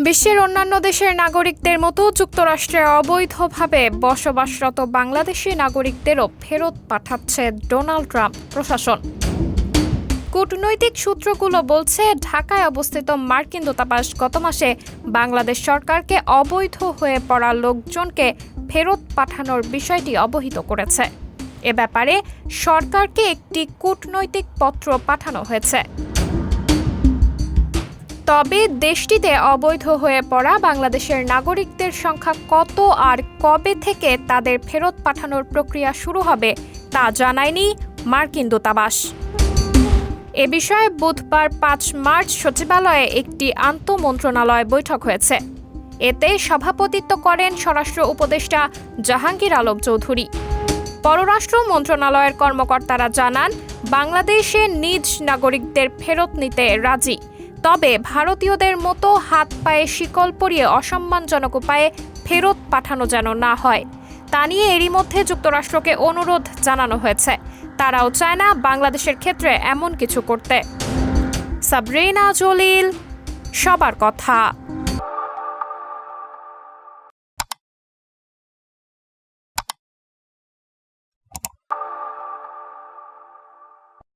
বিশ্বের অন্যান্য দেশের নাগরিকদের মতো যুক্তরাষ্ট্রে অবৈধভাবে বসবাসরত বাংলাদেশি নাগরিকদেরও ফেরত পাঠাচ্ছে ডোনাল্ড ট্রাম্প প্রশাসন। কূটনৈতিক সূত্রগুলো বলছে, ঢাকায় অবস্থিত মার্কিন দূতাবাস গত মাসে বাংলাদেশ সরকারকে অবৈধ হয়ে পড়া লোকজনকে ফেরত পাঠানোর বিষয়টি অবহিত করেছে। এ ব্যাপারে সরকারকে একটি কূটনৈতিক পত্র পাঠানো হয়েছে। তবে দেশটিতে অবৈধ হয়ে পড়া বাংলাদেশের নাগরিকদের সংখ্যা কত আর কবে থেকে তাদের ফেরত পাঠানোর প্রক্রিয়া শুরু হবে তা জানায়নি মার্কিন দূতাবাস। এ বিষয়ে বুধবার ৫ মার্চ সচিবালয়ে একটি আন্তঃমন্ত্রণালয় বৈঠক হয়েছে। এতে সভাপতিত্ব করেন স্বরাষ্ট্র উপদেষ্টা জাহাঙ্গীর আলম চৌধুরী। পররাষ্ট্র মন্ত্রণালয়ের কর্মকর্তারা জানান, বাংলাদেশে নিজ নাগরিকদের ফেরত নিতে রাজি, তবে ভারতীয়দের মতো হাত পায়ে শিকল পরিয়ে অসম্মানজনক উপায়ে ফেরত পাঠানো যেন না হয় তা নিয়ে এরই মধ্যে যুক্তরাষ্ট্রকে অনুরোধ জানানো হয়েছে। তারাও চায় না বাংলাদেশের ক্ষেত্রে এমন কিছু করতে। সাবরিনা জলিল, সবার কথা।